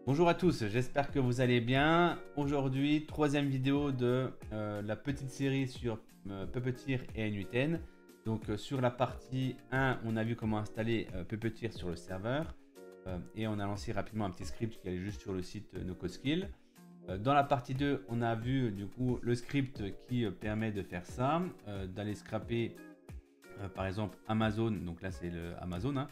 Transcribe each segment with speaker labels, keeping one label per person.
Speaker 1: Bonjour à tous, j'espère que vous allez bien. Aujourd'hui, troisième vidéo de la petite série sur Puppeteer et NUTN. Donc sur la partie 1, on a vu comment installer Puppeteer sur le serveur et on a lancé rapidement un petit script qui allait juste sur le site NoCodeSkill. Dans la partie 2, on a vu du coup le script qui permet de faire ça, d'aller scraper par exemple Amazon, donc là c'est le Amazon, hein.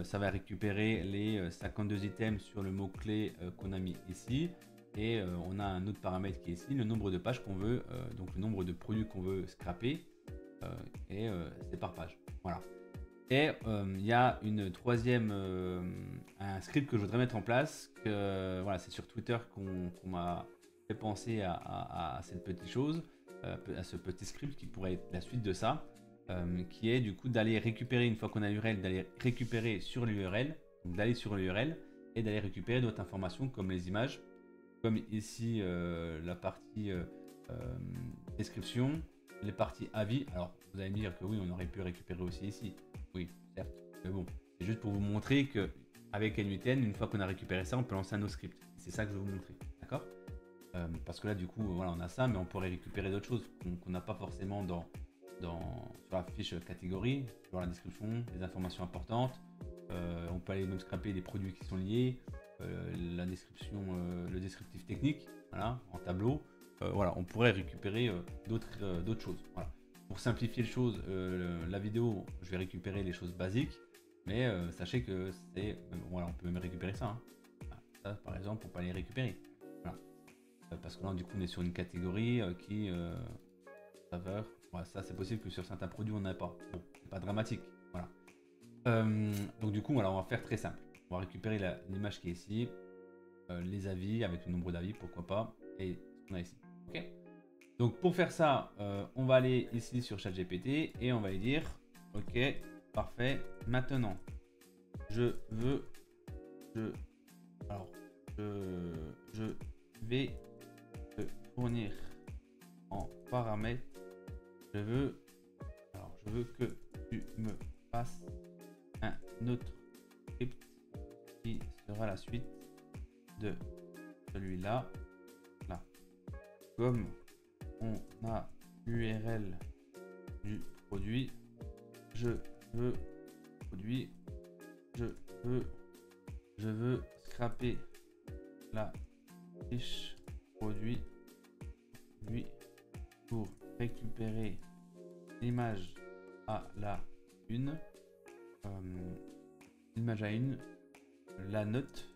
Speaker 1: Ça va récupérer les 52 items sur le mot-clé qu'on a mis ici. Et on a un autre paramètre qui est ici, le nombre de pages qu'on veut, donc le nombre de produits qu'on veut scraper. Et c'est par page. Voilà. Et il y a une troisième, un script que je voudrais mettre en place. Voilà, c'est sur Twitter qu'on m'a fait penser à cette petite chose, à ce petit script qui pourrait être la suite de ça. Qui est du coup d'aller récupérer, une fois qu'on a l'URL, d'aller récupérer sur l'URL, donc d'aller sur l'URL et d'aller récupérer d'autres informations comme les images, comme ici la partie description, les parties avis. Alors vous allez me dire que oui, on aurait pu récupérer aussi ici, oui, certes, mais bon, c'est juste pour vous montrer que avec NUTN, une fois qu'on a récupéré ça, on peut lancer un autre script. C'est ça que je vais vous montrer, d'accord? Parce que là, du coup, voilà, on a ça, mais on pourrait récupérer d'autres choses qu'on n'a pas forcément sur la fiche catégorie, dans la description, des informations importantes. On peut aller même scraper des produits qui sont liés, la description, le descriptif technique, voilà, en tableau. Voilà, on pourrait récupérer d'autres choses. Voilà. Pour simplifier les choses, la vidéo, je vais récupérer les choses basiques, mais sachez que c'est, voilà, on peut même récupérer ça, hein. Voilà, ça, par exemple, on peut aller récupérer. Voilà. Parce que là, du coup, on est sur une catégorie qui saveur. Ouais, ça c'est possible que sur certains produits on n'a pas. Bon, c'est pas dramatique. Voilà. Donc du coup, voilà, on va faire très simple. On va récupérer l'image qui est ici, les avis avec le nombre d'avis, pourquoi pas, et ce qu'on a ici. Ok. Donc pour faire ça, on va aller ici sur ChatGPT et on va lui dire, ok, parfait. Maintenant, je veux, alors, je vais te fournir en paramètres. Je veux que tu me fasses un autre script qui sera la suite de celui-là. Là. Comme on a l'URL du produit, je veux produit, je veux scraper la fiche produit pour récupérer l'image à la une, l'image à une, la note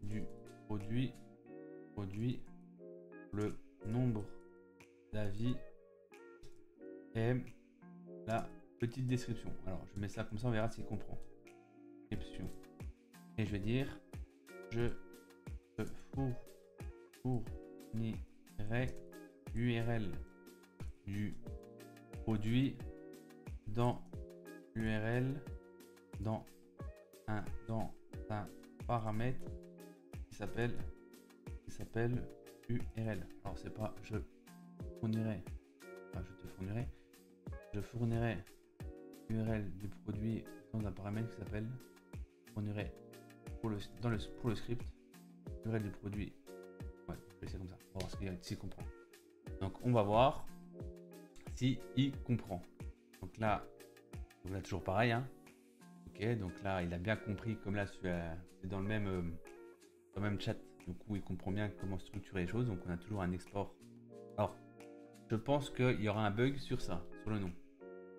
Speaker 1: du produit, le nombre d'avis et la petite description. Alors je mets ça comme ça, on verra s'il comprend. Description. Et je vais dire, je te fournirai l'URL du produit dans l'URL dans un paramètre qui s'appelle URL. Alors c'est pas je fournirai, enfin, je fournirai l'URL du produit dans un paramètre qui s'appelle fournirai pour le script l'URL du produit. Ouais, je vais laisser comme ça. On va voir s'il comprend. Donc on va voir si il comprend. Donc là toujours pareil, hein. Ok, donc là il a bien compris, comme là c'est dans le même chat, du coup il comprend bien comment structurer les choses. Donc on a toujours un export. Alors je pense qu'il y aura un bug sur ça, sur le nom.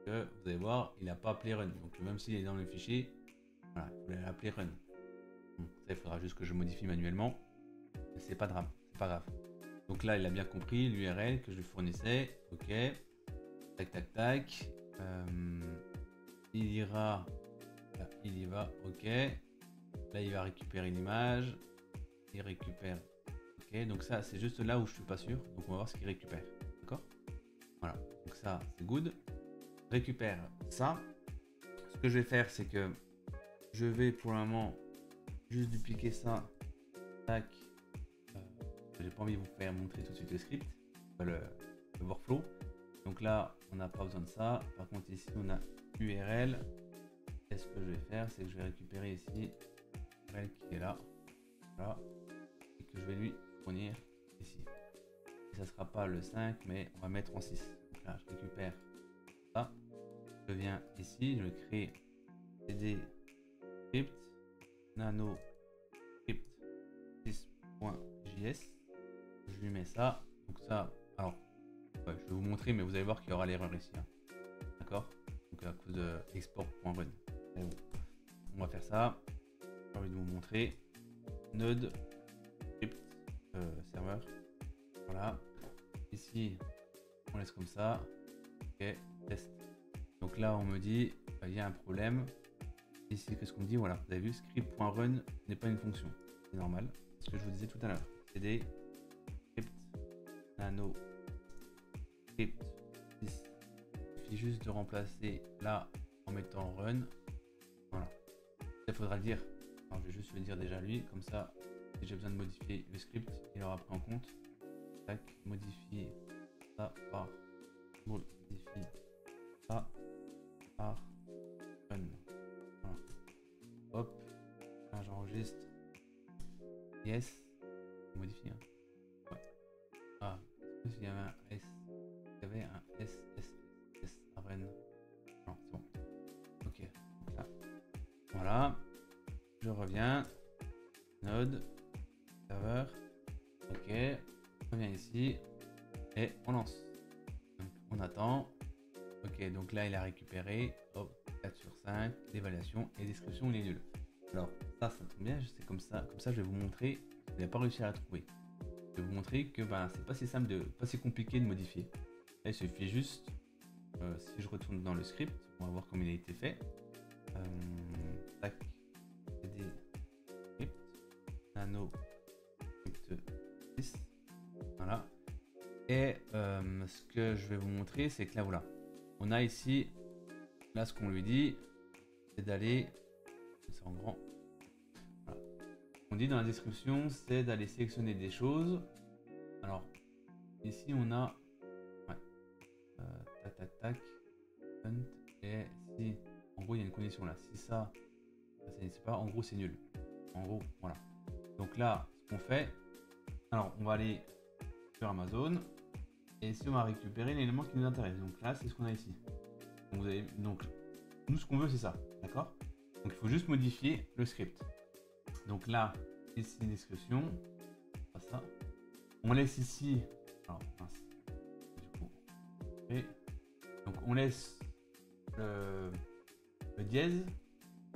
Speaker 1: Que vous allez voir, il n'a pas appelé run. Donc même s'il est dans le fichier, voilà, il faut l'appeler run. Bon, ça il faudra juste que je modifie manuellement. Mais c'est pas grave, c'est pas grave. Donc là il a bien compris l'URL que je lui fournissais. Ok. Tac tac tac. Il ira, là, il y va, ok. Là il va récupérer l'image, il récupère, ok. Donc ça c'est juste là où je suis pas sûr, donc on va voir ce qu'il récupère, d'accord. Voilà, donc ça c'est good. Récupère ça. Ce que je vais faire c'est que je vais pour le moment juste dupliquer ça, tac. J'ai pas envie de vous faire montrer tout de suite le script, le workflow. Donc là on n'a pas besoin de ça. Par contre ici on a URL. Et ce que je vais faire, c'est que je vais récupérer ici l'URL qui est là. Voilà. Et que je vais lui fournir ici. Et ça sera pas le 5, mais on va mettre en 6. Donc là, je récupère ça. Je viens ici, je crée cd script nano script 6.js. Je lui mets ça. Donc ça, alors, ouais, je vais vous montrer, mais vous allez voir qu'il y aura l'erreur ici. Hein. D'accord? Donc à cause de export.run. On va faire ça. J'ai envie de vous montrer. Node script serveur. Voilà. Ici, on laisse comme ça. Ok, test. Donc là, on me dit, il y a un problème. Ici, qu'est-ce qu'on me dit? Voilà, vous avez vu, script.run n'est pas une fonction. C'est normal. C'est ce que je vous disais tout à l'heure. cd script nano script 6. Il suffit juste de remplacer là en mettant run. Voilà. Il faudra le dire. Alors, je vais juste le dire déjà lui, comme ça, si j'ai besoin de modifier le script, il aura pris en compte. Tac, modifier ça par modifie ça par run. Voilà. Hop, là j'enregistre. Yes, modifier. Hein. Ouais. Ah, est-ce qu'il y avait un S? Il y avait un S à run. Non, c'est bon. Ok, donc là. Voilà. Je reviens. Node. Serveur. Ok. On revient ici. Et on lance. Donc, on attend. Ok, donc là il a récupéré. Hop, 4 sur 5. L'évaluation et description, il est nul. Alors, ça tombe bien. C'est comme ça, je vais vous montrer. Vous n'avez pas réussi à la trouver. Je vais vous montrer que ben, c'est pas si simple, pas si compliqué de modifier. Là, il suffit juste. Si je retourne dans le script, on va voir comment il a été fait. Tac. cd script nano script 6. Voilà. Et ce que je vais vous montrer, c'est que là, voilà. On a ici, là, ce qu'on lui dit, c'est d'aller, c'est en grand. Voilà. On dit dans la description, c'est d'aller sélectionner des choses. Alors, ici, on a, ouais, tac, hunt, et si, en gros, il y a une condition là. Si ça c'est pas, en gros, c'est nul. En gros, voilà. Donc là, ce qu'on fait, alors, on va aller sur Amazon. Et ici, on va récupérer l'élément qui nous intéresse. Donc là, c'est ce qu'on a ici. Donc, nous, ce qu'on veut, c'est ça. D'accord? Donc, il faut juste modifier le script. Donc là, ici, description. Pas ça. On laisse ici. Alors, mince. Du coup. Et donc, on laisse le dièse.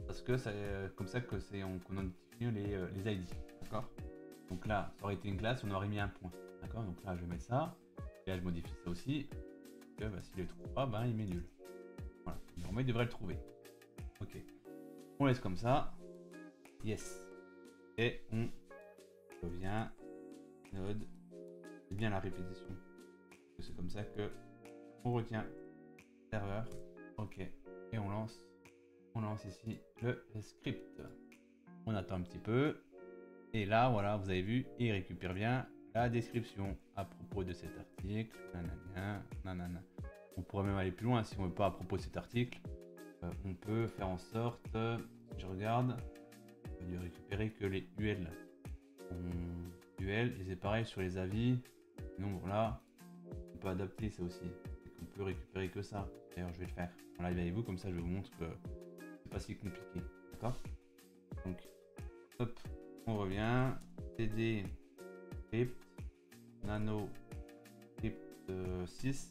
Speaker 1: Parce que c'est comme ça que qu'on identifie les ID. D'accord? Donc là, ça aurait été une classe, on aurait mis un point. D'accord? Donc là, je vais mettre ça. Et là, je modifie ça aussi. Que bah, s'il ne le trouve pas, bah, il met nul. Voilà. Normalement, il devrait le trouver. Ok. On laisse comme ça. Yes. Et on revient. Node. C'est bien la répétition. C'est comme ça que on retient serveur. Ok. Et on lance. On lance ici le script. On attend un petit peu. Et là, voilà, vous avez vu, il récupère bien la description à propos de cet article. Nanana. On pourrait même aller plus loin si on veut pas à propos de cet article. On peut faire en sorte, si je regarde, de récupérer que les UL. UL, et c'est pareil sur les avis. Non, voilà, on peut adapter ça aussi. On peut récupérer que ça. D'ailleurs, je vais le faire en live avec vous, comme ça je vous montre que c'est pas si compliqué. D'accord? Donc, hop, on revient. cd script nano script 6.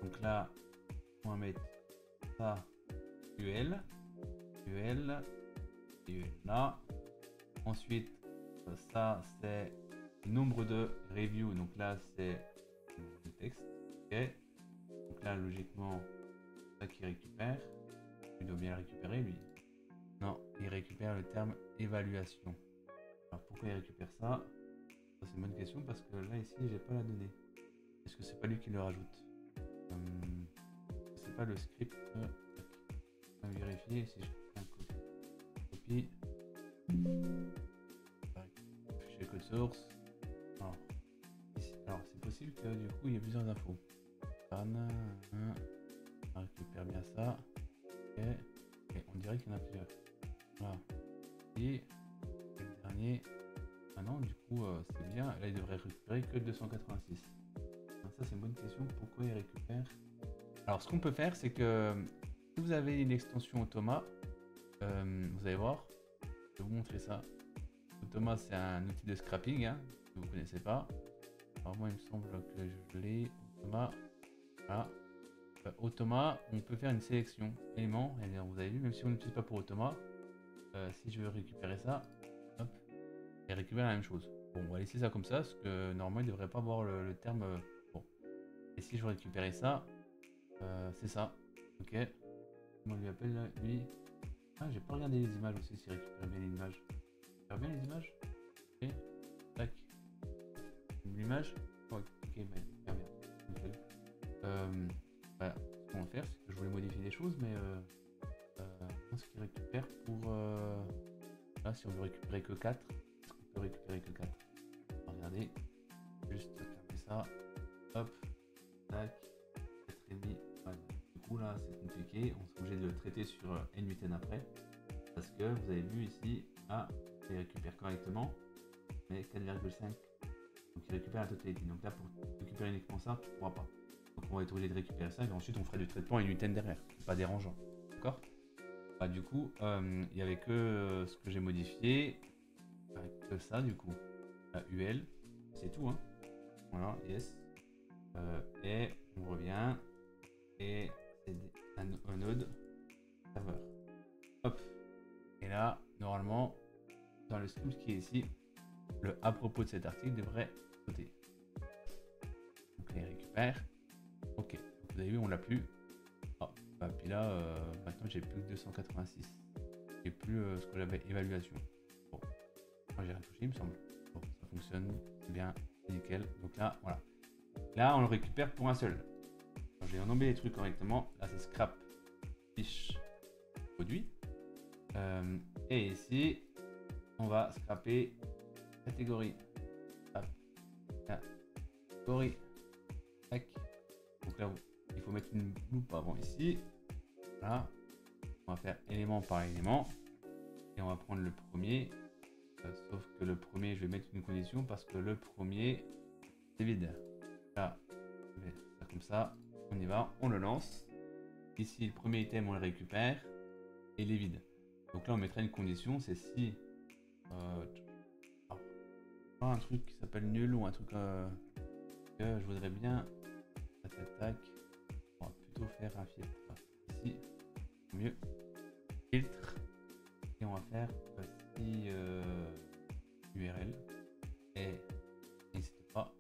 Speaker 1: Donc là, on va mettre ça UL là. Ensuite, ça c'est le nombre de reviews. Donc là, c'est le texte. Ok. Donc là, logiquement, ça qui récupère. Il doit bien le récupérer lui. Non, il récupère le terme évaluation. Alors pourquoi il récupère ça? C'est une bonne question parce que là ici j'ai pas la donnée. Est-ce que c'est pas lui qui le rajoute? C'est pas le script. On va vérifier si je fais un copie. Fichier code source. Alors c'est possible que du coup il y ait plusieurs infos. On récupère bien ça. Ok. Et on dirait qu'il y en a plusieurs. Voilà. Et le dernier. dernier. Ah non, du coup, c'est bien. Là, il devrait récupérer que 286. Alors ça, c'est une bonne question. Pourquoi il récupère? Alors, ce qu'on peut faire, c'est que si vous avez une extension Automa, vous allez voir, je vais vous montrer ça. Automa, c'est un outil de scrapping, hein, que vous ne connaissez pas. Alors, moi, il me semble que je l'ai. Automa, voilà. Automa, on peut faire une sélection éléments. Et vous avez vu, même si on n'utilise pas pour Automa, si je veux récupérer ça, hop, et récupérer la même chose. Bon, on va laisser ça comme ça, parce que normalement, il ne devrait pas avoir le terme. Bon. Et si je veux récupérer ça, c'est ça. Ok. Comment on lui appelle là, lui? Ah, j'ai pas regardé les images aussi, s'il récupère bien les images. Il récupère bien les images? Ok. Tac. L'image? Ok, mais bien, bien. Nickel. Voilà. Ce qu'on va faire, c'est que je voulais modifier des choses, mais ce qu'il récupère pour. Là, si on veut récupérer que 4, est-ce qu'on peut récupérer que 4? Regardez. Juste fermer ça. Hop. Tac. 4,5. Voilà. Du coup, là, c'est compliqué. On sera obligé de le traiter sur N8N après. Parce que vous avez vu ici, là, il récupère correctement, mais 4,5. Donc il récupère la totalité. Donc là, pour récupérer uniquement ça, tu ne pourras pas. Donc on va être obligé de récupérer ça et ensuite on fera du traitement N8N derrière. C'est pas dérangeant. D'accord? Bah, du coup, il n'y avait que ce que j'ai modifié. Avec que ça, du coup. La UL. C'est tout, hein. Voilà, yes. Et on revient. Et c'est un node serveur. Hop. Et là, normalement, dans le script qui est ici, le à propos de cet article devrait sauter. Donc là, il récupère. Ok. Donc, vous avez vu, on l'a plus. Oh, bah, puis là, maintenant, j'ai plus que 286. J'ai plus ce que j'avais évaluation. Bon. Moi, j'ai rien touché, il me semble. Bon, ça fonctionne. C'est bien. C'est nickel. Donc là, voilà. Là, on le récupère pour un seul. J'ai renommé les trucs correctement. Là, c'est scrap fiche produit. Et ici, on va scraper catégorie. Hop. Catégorie. Tac. Donc là, il faut mettre une loupe avant ici. Voilà. On va faire élément par élément. Et on va prendre le premier. Sauf que le premier, je vais mettre une condition parce que le premier, c'est vide. Là, je vais faire comme ça. On y va, on le lance. Ici, le premier item, on le récupère. Et il est vide. Donc là, on mettra une condition, c'est si... un truc qui s'appelle nul ou un truc que je voudrais bien... Tac. On va plutôt faire un filtre ici. Mieux. Filtre. Et on va faire aussi URL. Et n'hésite pas.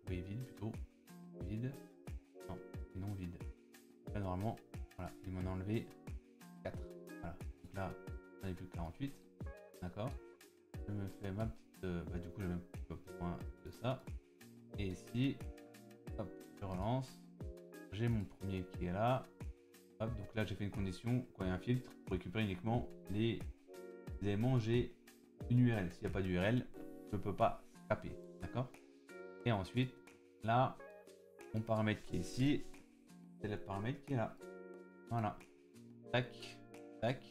Speaker 1: Oui, vide plutôt. Vide. Non, non vide. Là, normalement, voilà, il m'en a enlevé 4. Voilà. Donc là, j'en ai plus que 48. D'accord. Je me fais ma petite. Du coup, j'ai même besoin de ça. Et ici, hop, je relance. J'ai mon premier qui est là. Hop, donc là, j'ai fait une condition, quand il y a un filtre, pour récupérer uniquement les éléments. J'ai une URL. S'il n'y a pas d'URL, je ne peux pas scraper. D'accord. Et ensuite, là, mon paramètre qui est ici, c'est le paramètre qui est là. Voilà. Tac. Tac.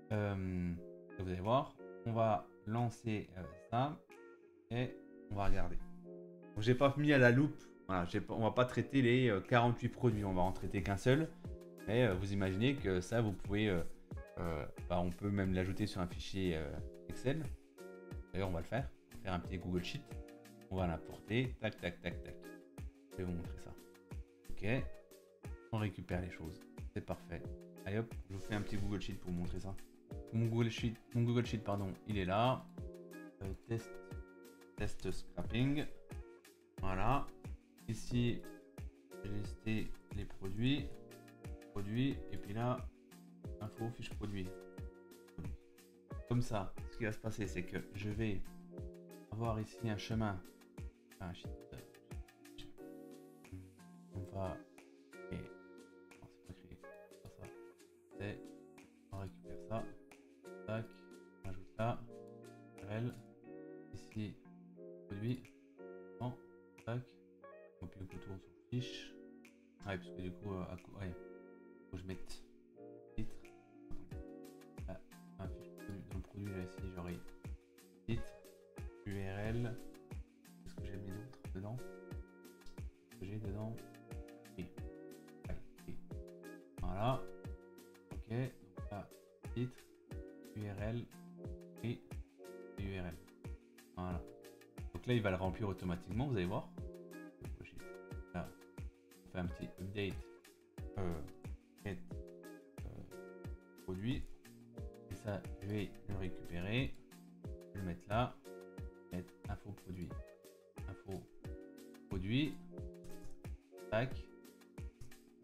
Speaker 1: Vous allez voir, on va lancer ça et on va regarder. Donc j'ai pas mis à la loupe. Voilà, on va pas traiter les 48 produits, on va en traiter qu'un seul. Mais vous imaginez que ça, vous pouvez, on peut même l'ajouter sur un fichier Excel. D'ailleurs, on va le faire. On va faire un petit Google Sheet. On va l'importer. Tac, tac, tac, tac. Je vais vous montrer ça. Ok. On récupère les choses. C'est parfait. Allez hop, je vous fais un petit Google Sheet pour vous montrer ça. Mon Google Sheet, pardon, il est là. Test scrapping. Voilà. Ici, j'ai listé les produits. Et puis là, info, fiche produit. Comme ça, ce qui va se passer, c'est que je vais avoir ici un chemin. On va. Et... Non, c'est pas créé. C'est pas ça. C'est. On récupère ça. Tac. On ajoute ça. URL. Ici, produit. Non. Tac. On puis le retour sur fiche. Ouais, parce que du coup, ouais. Faut que je mette titre. Là, un fiche produit. Dans le produit, là, ici, j'aurai URL. Qu'est-ce que j'ai mis d'autre dedans? Qu'est-ce que j'ai dedans? Oui. Oui. Voilà. Ok. Donc là, titre, URL et URL. Voilà. Donc là, il va le remplir automatiquement, vous allez voir. Là, on fait un petit update. Get, produit. Et ça, je vais le récupérer. Je vais le mettre là. Mettre info produit. Info produit. Tac.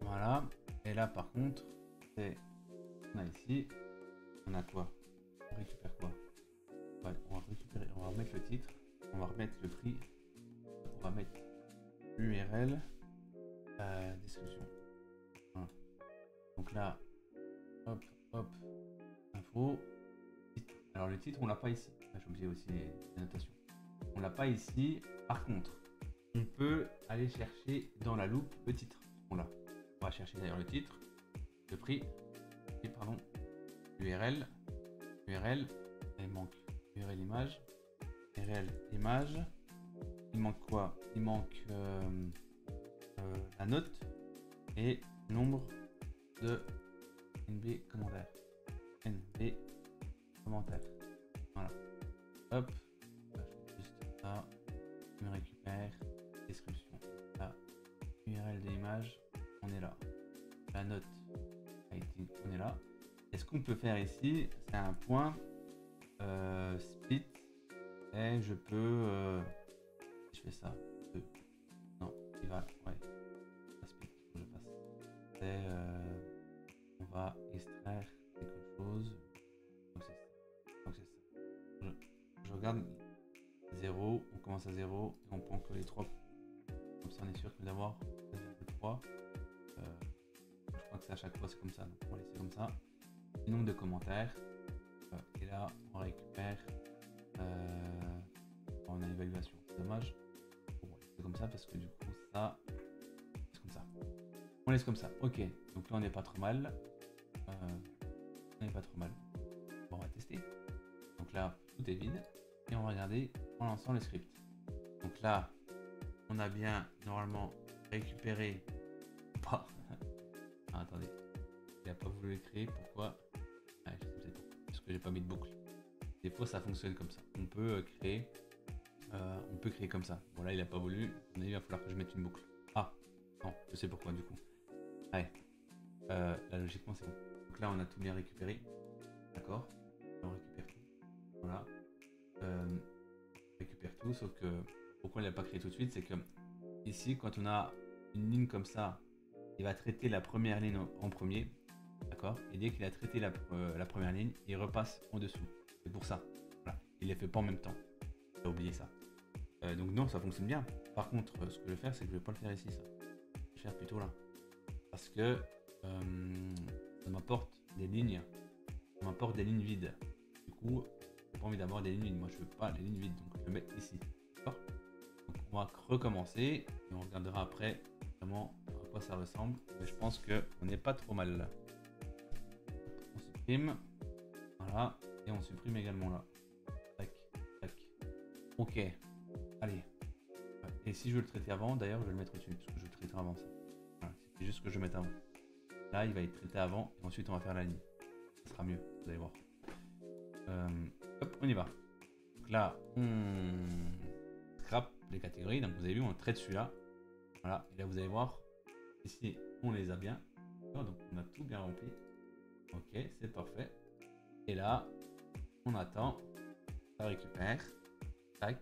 Speaker 1: Voilà. Et là, par contre, c'est on a ici. On a quoi? On récupère quoi? Ouais, on va récupérer. On va remettre le titre. On va remettre le prix. On va mettre l'URL. Description. Voilà. Donc là, hop, hop, info. Titre. Alors le titre, on l'a pas ici. J'ai oublié aussi les notations. On l'a pas ici. Par contre, on peut aller chercher dans la loupe le titre. On l'a. On va chercher d'ailleurs le titre, le prix, et pardon, URL, URL. Il manque URL image, URL image. Il manque quoi? Il manque la note et nombre de NB commentaires. NB commentaires. Voilà. Hop. Là, je fais juste ça. Je me récupère. Description. Là. URL de l'image. On est là. La note. On est là. Et ce qu'on peut faire ici, c'est un point split. Et je peux. Je fais ça. Non, il va. Ouais. Split. Je passe. C'est. On va extraire quelque chose. Donc c'est ça. Je regarde 0, on commence à 0 et on prend que les 3. Comme ça on est sûr que d'avoir 3. Je crois que c'est à chaque fois c'est comme ça. Donc on va laisser comme ça. Nombre de commentaires. Et là on récupère. On a l'évaluation. Dommage. Bon, c'est comme ça parce que du coup ça. C'est comme ça. On laisse comme ça. Ok. Donc là on n'est pas trop mal. On n'est pas trop mal. Bon, on va tester. Donc là, tout est vide. Et on va regarder en lançant le script. Donc là, on a bien normalement récupéré. Pas. Ah, attendez. Il n'a pas voulu le créer. Pourquoi? Ah, je sais peut-être pourquoi. Parce que j'ai pas mis de boucle. Des fois, ça fonctionne comme ça. On peut créer. On peut créer comme ça. Bon, là, il n'a pas voulu. Il va falloir que je mette une boucle. Ah, non, je sais pourquoi du coup. Allez. Là, logiquement, c'est bon. Donc là, on a tout bien récupéré. D'accord. On récupère tout. Voilà. On récupère tout, sauf que pourquoi il n'a pas créé tout de suite, c'est que ici, quand on a une ligne comme ça, il va traiter la première ligne en premier. D'accord. Et dès qu'il a traité la première ligne, il repasse en dessous. C'est pour ça. Voilà. Il les fait pas en même temps. J'ai oublié ça. Donc non, ça fonctionne bien. Par contre, ce que je vais faire, c'est que je vais pas le faire ici, ça. Je vais le faire plutôt là. Parce que ça m'apporte des lignes. Ça m'apporte des lignes vides. Du coup, j'ai pas envie d'avoir des lignes vides. Moi, je veux pas des lignes vides. Donc, je vais le mettre ici. D'accord. Donc, on va recommencer. Et on regardera après vraiment à quoi ça ressemble. Mais je pense qu'on n'est pas trop mal là. On supprime. Voilà. Et on supprime également là. Tac, tac. Ok. Allez. Et si je veux le traiter avant, d'ailleurs, je vais le mettre au-dessus. Parce que je le traiterai avant ça. Voilà. C'est juste que je le mette avant. Là, il va être traité avant. Et ensuite, on va faire la ligne. Ça sera mieux. Vous allez voir. Hop, on y va. Donc là, on scrape les catégories. Donc vous avez vu, on traite celui-là. Voilà. Et là, vous allez voir. Ici, on les a bien. Donc on a tout bien rempli. Ok, c'est parfait. Et là, on attend. Ça récupère. Tac.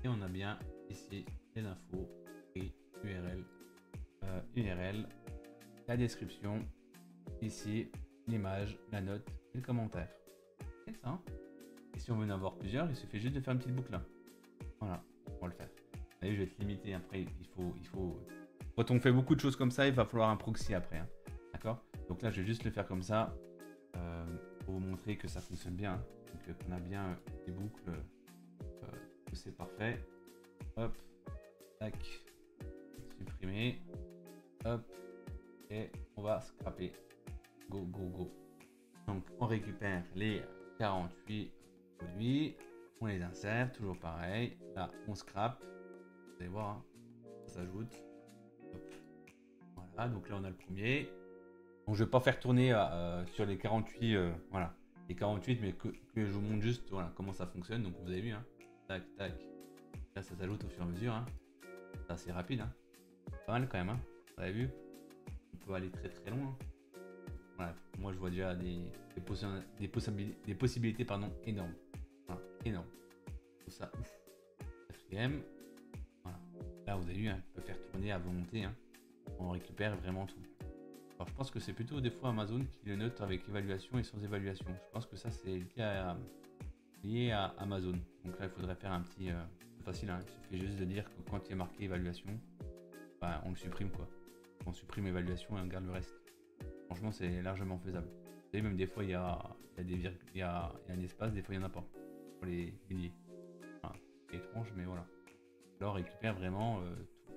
Speaker 1: Et on a bien ici les infos. Et URL. URL. La description. Ici, l'image, la note et le commentaire. C'est ça. Et si on veut en avoir plusieurs, il suffit juste de faire une petite boucle là. Voilà, on va le faire. Allez, je vais te limiter. Après, il faut. Quand on fait beaucoup de choses comme ça, il va falloir un proxy après. Hein. D'accord. Donc là, je vais juste le faire comme ça pour vous montrer que ça fonctionne bien. Hein. Donc, qu'on a bien des boucles. Que c'est parfait. Hop. Tac. Supprimer. Hop. Et on va scraper. Go, go, go. Donc, on récupère les 48 produits. On les insère, toujours pareil. Là, on scrape. Vous allez voir, hein, ça s'ajoute. Voilà, donc là, on a le premier. Donc, je vais pas faire tourner sur les 48, voilà, les 48, mais que je vous montre juste voilà, comment ça fonctionne. Donc, vous avez vu, hein. Tac, tac. Là, ça s'ajoute au fur et à mesure. Hein. C'est assez rapide. Hein. Pas mal quand même. Hein. Vous avez vu? On peut aller très très loin. Hein. Voilà. Moi, je vois déjà des possibilités pardon, énormes. Voilà. Énormes. Tout ça. Quatrième. Voilà. Là, vous avez vu, hein, on peut faire tourner à volonté. Hein. On récupère vraiment tout. Alors, je pense que c'est plutôt des fois Amazon qui le note avec évaluation et sans évaluation. Je pense que ça, c'est lié à Amazon. Donc là, il faudrait faire un petit... c'est facile, hein. Il suffit juste de dire que quand il y a marqué évaluation, bah, on le supprime quoi. On supprime évaluation et on garde le reste. Franchement, c'est largement faisable. Vous savez, même des fois, il y a un espace, des fois, il n'y en a pas. Pour les milliers. Enfin, c'est étrange, mais voilà. Là, on récupère vraiment tout.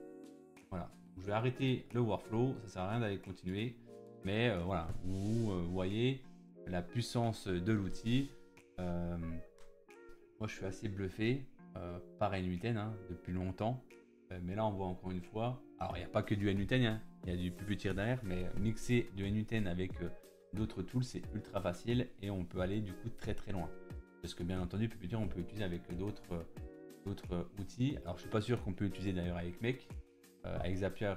Speaker 1: Voilà. Je vais arrêter le workflow, ça sert à rien d'aller continuer. Mais voilà, vous voyez la puissance de l'outil. Moi, je suis assez bluffé par n8n hein, depuis longtemps. Mais là, on voit encore une fois. Alors, il n'y a pas que du n8n, hein, il y a du Puppeteer derrière, mais mixer du n8n avec d'autres tools, c'est ultra facile et on peut aller du coup très très loin. Parce que bien entendu, Puppeteer, on peut utiliser avec d'autres outils. Alors, je suis pas sûr qu'on peut l'utiliser d'ailleurs avec Make. Avec Zapier,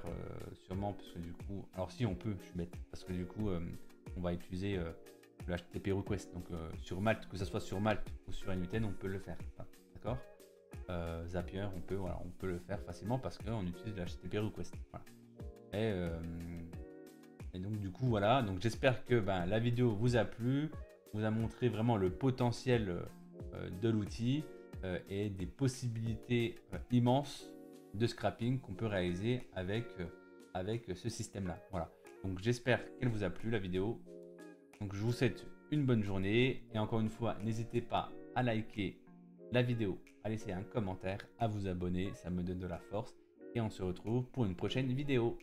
Speaker 1: sûrement, parce que du coup. Alors, si on peut, je suis bête, parce que du coup, on va utiliser le HTTP request. Donc, sur Malte, que ce soit sur Malte ou sur n8n, on peut le faire. D'accord? Zapier, on peut le faire facilement parce qu'on utilise le HTTP request. Voilà. Et donc du coup voilà, donc j'espère que la vidéo vous a plu, vous a montré vraiment le potentiel de l'outil et des possibilités immenses de scrapping qu'on peut réaliser avec ce système là. Voilà, donc j'espère qu'elle vous a plu la vidéo. Donc je vous souhaite une bonne journée et encore une fois n'hésitez pas à liker la vidéo, à laisser un commentaire, à vous abonner, ça me donne de la force et on se retrouve pour une prochaine vidéo.